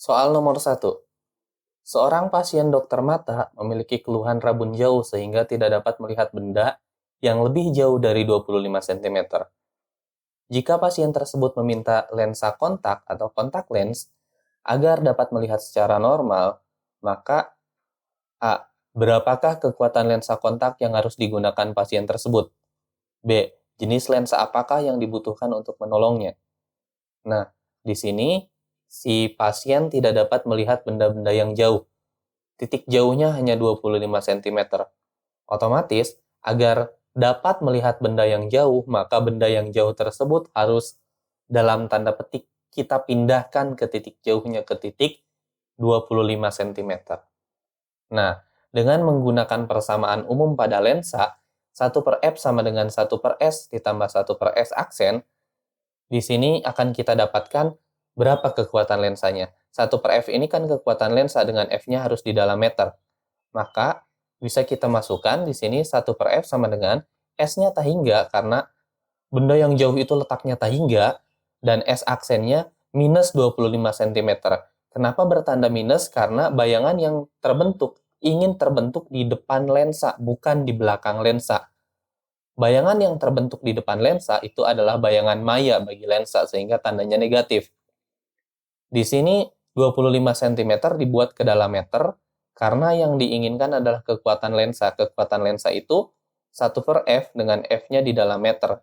Soal nomor 1. Seorang pasien dokter mata memiliki keluhan rabun jauh sehingga tidak dapat melihat benda yang lebih jauh dari 25 cm. Jika pasien tersebut meminta lensa kontak atau kontak lens agar dapat melihat secara normal, maka A. Berapakah kekuatan lensa kontak yang harus digunakan pasien tersebut? B. Jenis lensa apakah yang dibutuhkan untuk menolongnya? Nah, di sini si pasien tidak dapat melihat benda-benda yang jauh. Titik jauhnya hanya 25 cm. Otomatis, agar dapat melihat benda yang jauh, maka benda yang jauh tersebut harus dalam tanda petik kita pindahkan ke titik jauhnya ke titik 25 cm. Nah, dengan menggunakan persamaan umum pada lensa, 1/f sama dengan 1/s ditambah 1/s aksen, di sini akan kita dapatkan berapa kekuatan lensanya. 1/f ini kan kekuatan lensa dengan F-nya harus di dalam meter. Maka bisa kita masukkan di sini 1/f sama dengan S-nya tak hingga, karena benda yang jauh itu letaknya tak hingga, dan S aksennya minus 25 cm. Kenapa bertanda minus? Karena bayangan yang ingin terbentuk di depan lensa, bukan di belakang lensa. Bayangan yang terbentuk di depan lensa itu adalah bayangan maya bagi lensa, sehingga tandanya negatif. Di sini 25 cm dibuat ke dalam meter, karena yang diinginkan adalah kekuatan lensa. Kekuatan lensa itu 1/f dengan F-nya di dalam meter.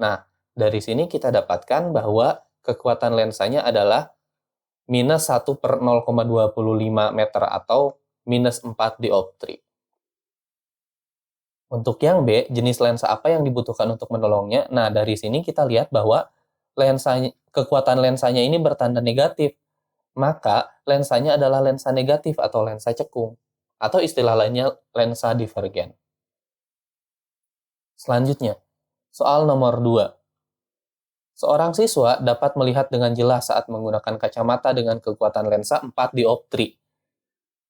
Nah, dari sini kita dapatkan bahwa kekuatan lensanya adalah minus 1/0,25 meter atau minus 4 dioptri. Untuk yang B, jenis lensa apa yang dibutuhkan untuk menolongnya? Nah, dari sini kita lihat bahwa kekuatan lensanya ini bertanda negatif. Maka, lensanya adalah lensa negatif atau lensa cekung. Atau istilah lainnya lensa divergen. Selanjutnya, soal nomor 2. Seorang siswa dapat melihat dengan jelas saat menggunakan kacamata dengan kekuatan lensa 4 dioptri.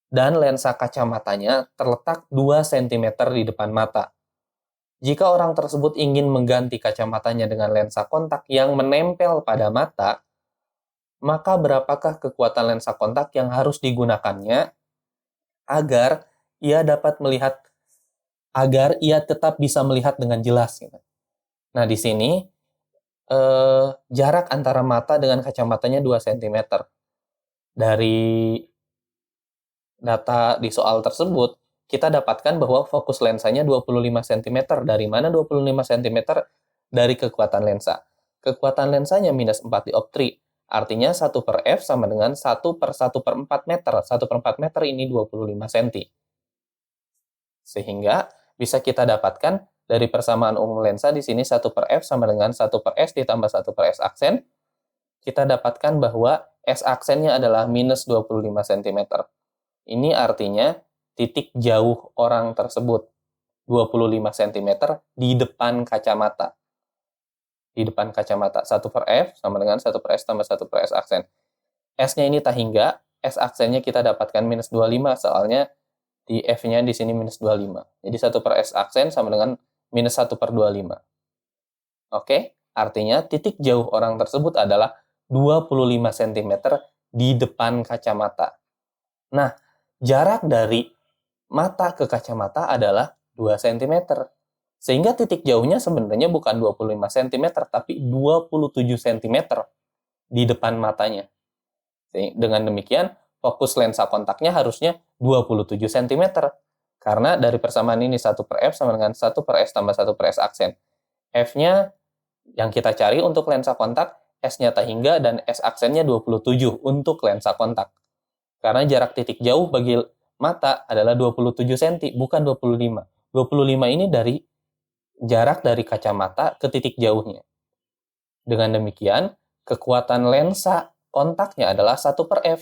Dan lensa kacamatanya terletak 2 cm di depan mata. Jika orang tersebut ingin mengganti kacamatanya dengan lensa kontak yang menempel pada mata, maka berapakah kekuatan lensa kontak yang harus digunakannya agar ia tetap bisa melihat dengan jelas? Nah, di sini jarak antara mata dengan kacamatanya 2 cm. Dari data di soal tersebut, kita dapatkan bahwa fokus lensanya 25 cm. Dari mana 25 cm? Dari kekuatan lensa. Kekuatan lensanya minus 4 dioptri. Artinya 1/f sama dengan 1/1/4 meter. 1/4 meter ini 25 cm. Sehingga bisa kita dapatkan dari persamaan umum lensa di sini 1/f sama dengan 1/s ditambah 1/s aksen. Kita dapatkan bahwa S aksennya adalah minus 25 cm. Ini artinya titik jauh orang tersebut 25 cm di depan kacamata. Di depan kacamata 1/f sama dengan 1/s tambah 1/s aksen. S-nya ini tak hingga, S aksennya kita dapatkan minus 25, soalnya di F-nya di sini minus 25. Jadi 1/s aksen sama dengan minus 1/25. Oke, artinya titik jauh orang tersebut adalah 25 cm di depan kacamata. Nah, jarak dari mata ke kacamata adalah 2 cm. Sehingga titik jauhnya sebenarnya bukan 25 cm, tapi 27 cm di depan matanya. Dengan demikian, fokus lensa kontaknya harusnya 27 cm. Karena dari persamaan ini 1/f sama dengan 1/s tambah 1/s aksen. F-nya yang kita cari untuk lensa kontak, S-nya tak hingga dan S aksennya 27 untuk lensa kontak. Karena jarak titik jauh bagi mata adalah 27 cm, bukan 25. 25 ini dari jarak dari kacamata ke titik jauhnya. Dengan demikian, kekuatan lensa kontaknya adalah 1/f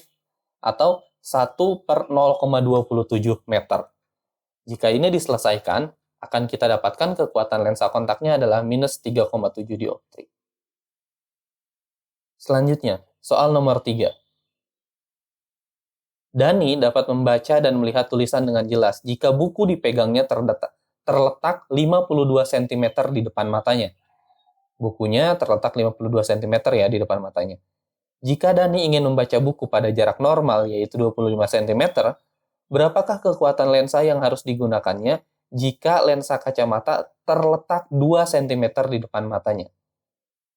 atau 1/0,27 meter. Jika ini diselesaikan, akan kita dapatkan kekuatan lensa kontaknya adalah minus 3,7 dioptri. Selanjutnya, soal nomor 3. Dani dapat membaca dan melihat tulisan dengan jelas jika buku dipegangnya terletak 52 cm di depan matanya. Bukunya terletak 52 cm ya di depan matanya. Jika Dani ingin membaca buku pada jarak normal, yaitu 25 cm, berapakah kekuatan lensa yang harus digunakannya jika lensa kacamata terletak 2 cm di depan matanya?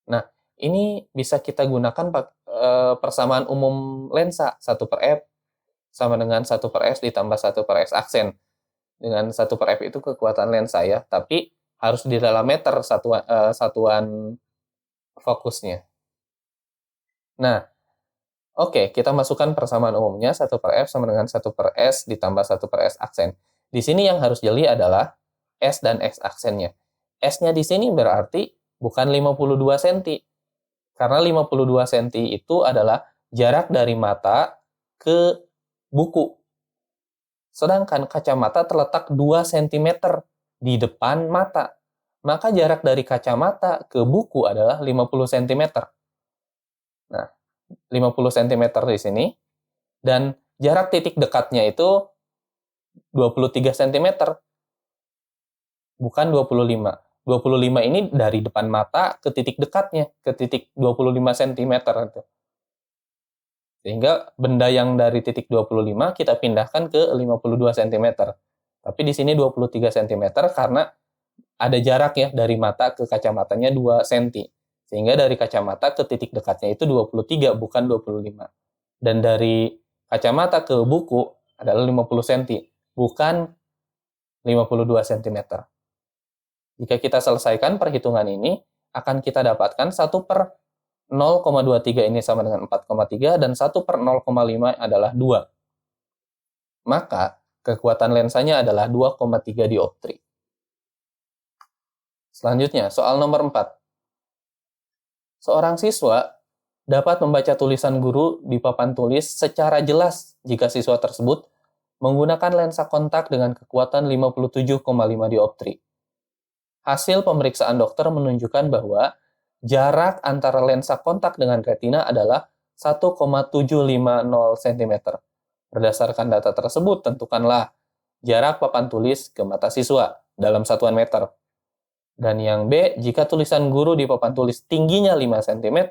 Nah, ini bisa kita gunakan persamaan umum lensa. 1/f sama dengan 1/s ditambah 1/s aksen. Dengan 1/f itu kekuatan lensa ya, tapi harus di dalam meter satuan fokusnya. Nah, oke, kita masukkan persamaan umumnya 1/f sama dengan 1/s ditambah 1/s aksen. Di sini yang harus jeli adalah S dan X aksennya. S-nya di sini berarti bukan 52 cm. Karena 52 cm itu adalah jarak dari mata ke buku. Sedangkan kacamata terletak 2 cm di depan mata. Maka jarak dari kacamata ke buku adalah 50 cm. Nah, 50 cm di sini. Dan jarak titik dekatnya itu 23 cm. Bukan 25. 25 ini dari depan mata ke titik dekatnya, ke titik 25 cm. Sehingga benda yang dari titik 25 kita pindahkan ke 52 cm. Tapi di sini 23 cm karena ada jarak ya dari mata ke kacamatanya 2 cm. Sehingga dari kacamata ke titik dekatnya itu 23, bukan 25. Dan dari kacamata ke buku adalah 50 cm, bukan 52 cm. Jika kita selesaikan perhitungan ini, akan kita dapatkan 1/0,23 ini sama dengan 4,3, dan 1/0,5 adalah 2. Maka, kekuatan lensanya adalah 2,3 dioptri. Selanjutnya, soal nomor 4. Seorang siswa dapat membaca tulisan guru di papan tulis secara jelas jika siswa tersebut menggunakan lensa kontak dengan kekuatan 57,5 dioptri. Hasil pemeriksaan dokter menunjukkan bahwa jarak antara lensa kontak dengan retina adalah 1,750 cm. Berdasarkan data tersebut, tentukanlah jarak papan tulis ke mata siswa dalam satuan meter. Dan yang B, jika tulisan guru di papan tulis tingginya 5 cm,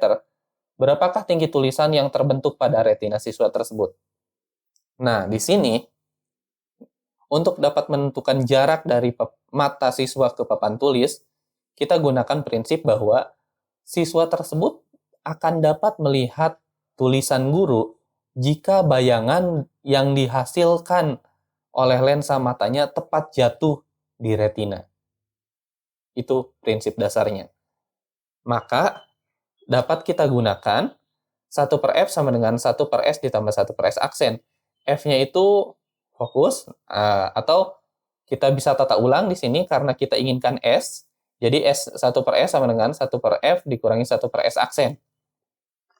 berapakah tinggi tulisan yang terbentuk pada retina siswa tersebut? Nah, di sini, untuk dapat menentukan jarak dari mata siswa ke papan tulis, kita gunakan prinsip bahwa siswa tersebut akan dapat melihat tulisan guru jika bayangan yang dihasilkan oleh lensa matanya tepat jatuh di retina. Itu prinsip dasarnya. Maka, dapat kita gunakan 1/f sama dengan 1/s ditambah 1/s aksen. F-nya itu fokus, atau kita bisa tata ulang di sini karena kita inginkan S. Jadi S 1/S sama dengan 1/f dikurangi 1/s aksen.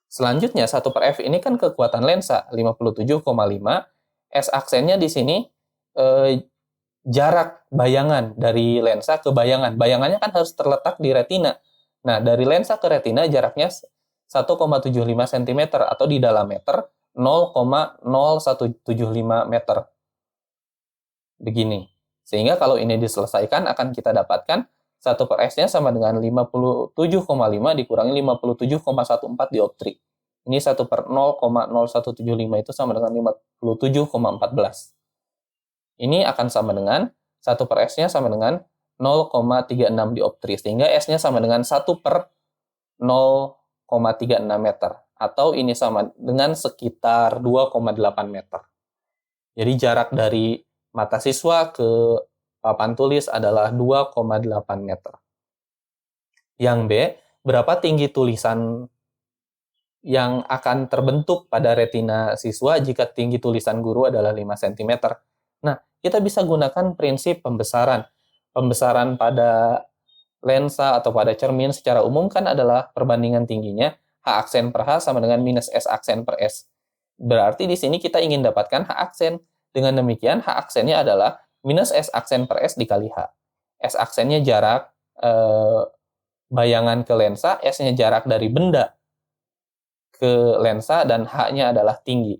Selanjutnya 1/f ini kan kekuatan lensa 57,5. S aksennya di sini jarak bayangan dari lensa ke bayangan. Bayangannya kan harus terletak di retina. Nah, dari lensa ke retina jaraknya 1,75 cm atau di dalam meter 0,0175 meter. Begini. Sehingga kalau ini diselesaikan akan kita dapatkan 1/s-nya sama dengan 57,5 dikurangi 57,14 dioptri. Ini 1/0,0175 itu sama dengan 57,14. Ini akan sama dengan 1/s-nya sama dengan 0,36 dioptri. Sehingga S-nya sama dengan 1/0,36 meter. Atau ini sama dengan sekitar 2,8 meter. Jadi jarak dari mata siswa ke papan tulis adalah 2,8 meter. Yang B, berapa tinggi tulisan yang akan terbentuk pada retina siswa jika tinggi tulisan guru adalah 5 cm? Nah, kita bisa gunakan prinsip pembesaran. Pembesaran pada lensa atau pada cermin secara umum kan adalah perbandingan tingginya H aksen per H sama dengan minus S aksen per S. Berarti di sini kita ingin dapatkan H aksen. Dengan demikian, H aksennya adalah minus S aksen per S dikali H. S aksennya jarak bayangan ke lensa, S-nya jarak dari benda ke lensa, dan H-nya adalah tinggi.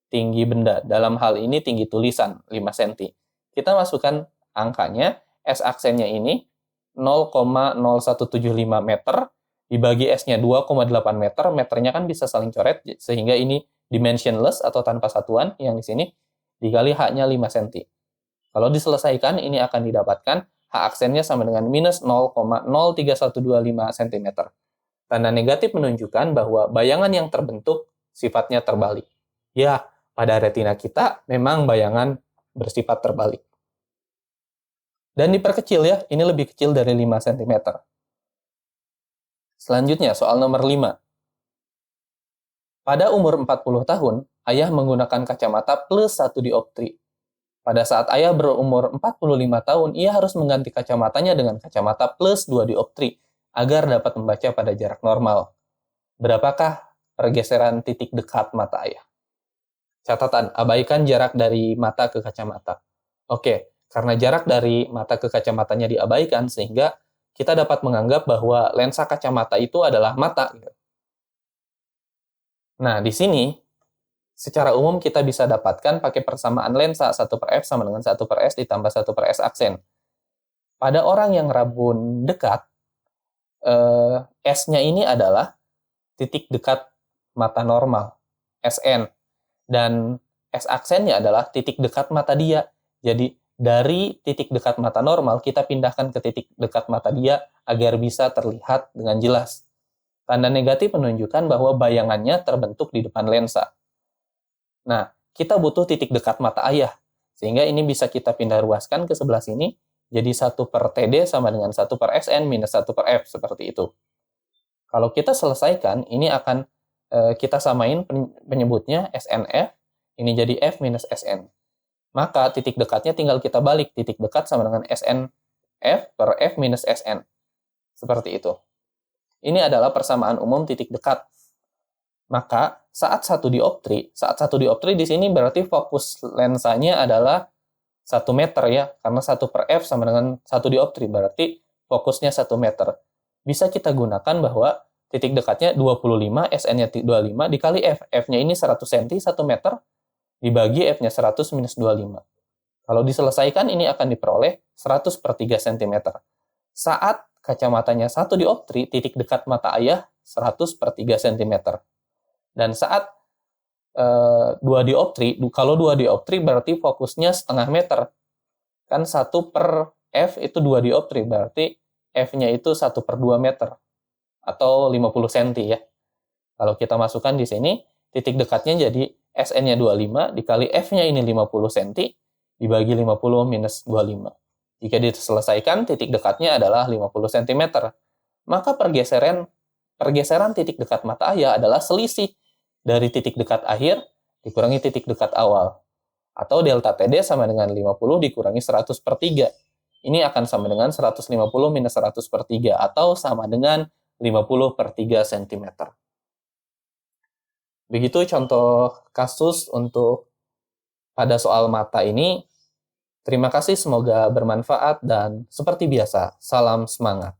Tinggi benda. Dalam hal ini tinggi tulisan, 5 cm. Kita masukkan angkanya, S aksennya ini 0,0175 meter dibagi S-nya 2,8 meter, meternya kan bisa saling coret, sehingga ini dimensionless atau tanpa satuan, yang di sini dikali H-nya 5 cm. Kalau diselesaikan, ini akan didapatkan H aksennya sama dengan minus 0,03125 cm. Tanda negatif menunjukkan bahwa bayangan yang terbentuk sifatnya terbalik. Ya, pada retina kita memang bayangan bersifat terbalik. Dan diperkecil ya, ini lebih kecil dari 5 cm. Selanjutnya, soal nomor 5. Pada umur 40 tahun, ayah menggunakan kacamata plus 1 dioptri. Pada saat ayah berumur 45 tahun, ia harus mengganti kacamatanya dengan kacamata plus 2 dioptri agar dapat membaca pada jarak normal. Berapakah pergeseran titik dekat mata ayah? Catatan, abaikan jarak dari mata ke kacamata. Oke, karena jarak dari mata ke kacamatanya diabaikan, sehingga kita dapat menganggap bahwa lensa kacamata itu adalah mata. Nah, di sini secara umum kita bisa dapatkan pakai persamaan lensa 1/f sama dengan 1/s ditambah 1/s aksen. Pada orang yang rabun dekat, S-nya ini adalah titik dekat mata normal, SN. Dan S aksennya adalah titik dekat mata dia. Jadi, dari titik dekat mata normal, kita pindahkan ke titik dekat mata dia agar bisa terlihat dengan jelas. Tanda negatif menunjukkan bahwa bayangannya terbentuk di depan lensa. Nah, kita butuh titik dekat mata ayah, sehingga ini bisa kita pindah ruaskan ke sebelah sini, jadi 1/TD sama dengan 1/SN minus 1/F, seperti itu. Kalau kita selesaikan, ini akan kita samain penyebutnya SNF, ini jadi F minus SN. Maka titik dekatnya tinggal kita balik, titik dekat sama dengan SNF per F minus SN. Seperti itu. Ini adalah persamaan umum titik dekat. Maka saat satu dioptri di sini berarti fokus lensanya adalah 1 meter ya, karena 1/f sama dengan 1 dioptri, berarti fokusnya 1 meter. Bisa kita gunakan bahwa titik dekatnya 25, SN-nya 25, dikali F. F-nya ini 100 cm, 1 meter, dibagi F-nya 100 minus 25. Kalau diselesaikan, ini akan diperoleh 100 per 3 cm. Saat kacamatanya 1 dioptri, titik dekat mata ayah 100 per 3 cm. Dan saat 2 dioptri, kalau 2 dioptri berarti fokusnya setengah meter. Kan 1 per F itu 2 dioptri, berarti F-nya itu 1 per 2 meter. Atau 50 cm ya. Kalau kita masukkan di sini, titik dekatnya jadi SN-nya 25, dikali F-nya ini 50 cm, dibagi 50 minus 25. Jika diselesaikan, titik dekatnya adalah 50 cm. Maka pergeseran titik dekat mata ayah adalah selisih dari titik dekat akhir dikurangi titik dekat awal. Atau delta TD sama dengan 50 dikurangi 100 per 3. Ini akan sama dengan 150 minus 100 per 3, atau sama dengan 50 per 3 cm. Begitu contoh kasus untuk pada soal mata ini. Terima kasih, semoga bermanfaat, dan seperti biasa, salam semangat.